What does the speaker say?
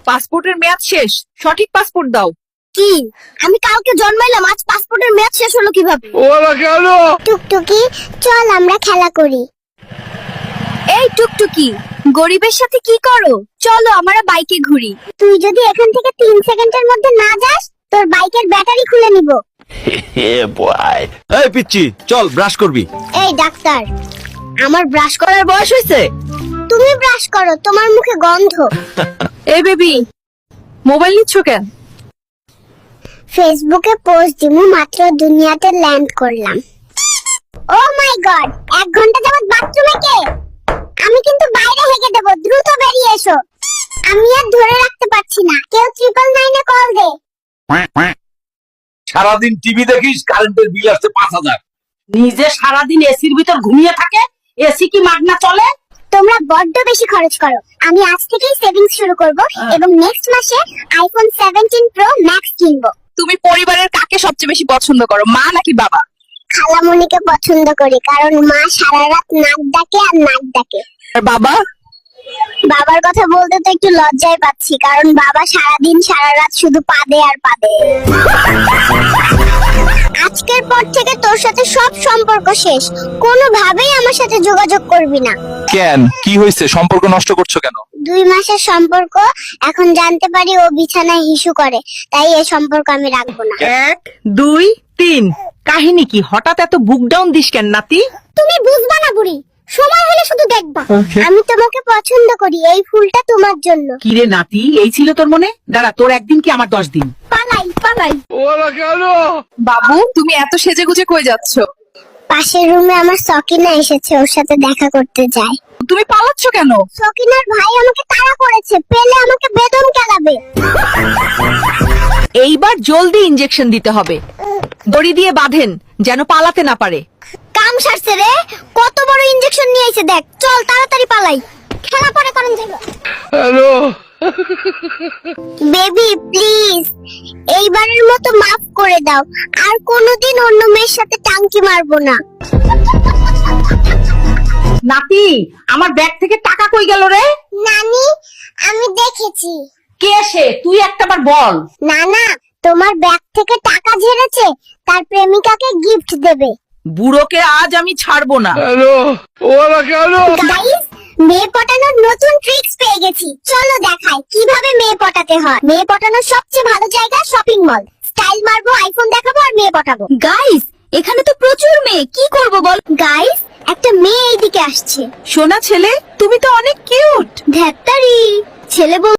পাসপোর্টের মেয়াদ শেষ, সঠিক পাসপোর্ট দাও। কি? আমি কালকে জন্মাইলাম, আজ পাসপোর্টের মেয়াদ শেষ হলো কিভাবে? টুকটুকি, চল আমরা খেলা করি। এই টুকটুকি, গরিবের সাথে কি করো? চলো আমরা বাইকে ঘুরি। তুই যদি এখান থেকে 3 সেকেন্ডের মধ্যে না যাস, তোর বাইকের ব্যাটারি খুলে নিব। এই পিচ্চি, চল ব্রাশ করবি। এই ডাক্তার, আমার ব্রাশ করার বয়স হয়েছে? তুমি ব্রাশ করো, তোমার মুখে গন্ধ। এই বেবি, মোবাইল নিচ্ছ কেন? ফেসবুকে পোস্ট দিমু, মাত্র দুনিয়াতে ল্যান্ড করলাম। ও মাই গড, 1 ঘন্টা যাবত বাথরুমে কে? আমি কিন্তু বাইরে হেগে দেব, দ্রুত বেরিয়ে এসো। আমি আর ধরে রাখতে পারছি না, কেউ 999 এ কল দে। সারাদিন টিভি দেখিস, কারেন্টের বিল আসছে 5000। নিজে সারাদিন এসির ভিতর ঘুমিয়ে থাকে, এসি কি মাগনা চলে? তোমরা বড্ড বেশি খরচ করো। আমি আজ থেকেই সেভিংস শুরু করব এবং নেক্সট মাসে আইফোন 17 প্রো ম্যাক্স কিনবো। তুমি পরিবারের কাকে সবচেয়ে বেশি পছন্দ করো, মা নাকি বাবা? খালামণিকে পছন্দ করি, কারণ মা সারা রাত নাক ডাকে আর নাক ডাকে। আর বাবা? বাবার কথা বলতে তো একটু লজ্জায় পাচ্ছি, কারণ বাবা সারাদিন সারা রাত শুধু পাদে আর পাদে। আজকের পর থেকে তোর সাথে সব সম্পর্ক শেষ, কোনোভাবেই আমার সাথে যোগাযোগ করবি না। কেন, কি হয়েছে? সম্পর্ক নষ্ট করছো কেন? 2 মাসের সম্পর্ক, এখন জানতে পারি ও বিছানায় হিসু করে, তাই এই সম্পর্ক আমি রাখবো না। 1 2 3। কাহিনী কি? হঠাৎ এত বুক ডাউন দিস কেন নাতি? তুমি বুঝবা না বুড়ি, সময় হলে শুধু দেখবা। আমি তোমাকে পছন্দ করি, এই ফুলটা তোমার জন্য। কি রে নাতি, এই ছিল তোর মনে? দাঁড়া, তোর একদিন কি আমার 10 দিন? পালাই পালাই। বাবু, তুমি এত সেজেগুজে কই যাচ্ছ? পাশের রুমে আমার সকিনা এসেছে, ওর সাথে দেখা করতে যাই। তুমি পালাচ্ছ কেন? সকিনার ভাই আমাকে তাড়া করেছে, পেলে আমাকে বেদম কেলাবে। এইবার জলদি ইনজেকশন দিতে হবে। দড়ি দিয়ে বাঁধেন, যেন পালাতে না পারে। কাম সারছে রে, কত বড় ইনজেকশন নিয়ে এসে দেখ। চল তাড়াতাড়ি পালাই, খেলা পরে করেন যাইবা। হ্যালো বেবি প্লিজ, এইবারের মতো মাফ করে দাও, আর কোনোদিন অন্য মেয়ের সাথে টাঙ্কি মারবো না। নাতি, আমার ব্যাগ থেকে টাকা কই গেল রে? নানি, আমি দেখেছি। কে সে? তুই একটাবার বল। না না, তোমার ব্যাগ থেকে টাকা ঝেড়েছে, তার প্রেমিকাকে গিফট দেবে। বুড়োকে আজ আমি ছাড়বো না। গাইস, মেয়ে পটানোর নতুন ট্রিক্স পেয়ে গেছি, চলো দেখাই কিভাবে মেয়ে পটাতে হয়। মেয়ে পটানোর সবচেয়ে ভালো জায়গা শপিং মল। স্টাইল মারবো, আইফোন দেখাবো আর মেয়ে পটাবো। গাইস, এখানে তো প্রচুর মেয়ে, কি করব বল? গাইস, একটা মেয়ে এইদিকে আসছে। সোনা ছেলে, তুমি তো অনেক কিউট। ধ্যাত্তারি, ছেলে বউ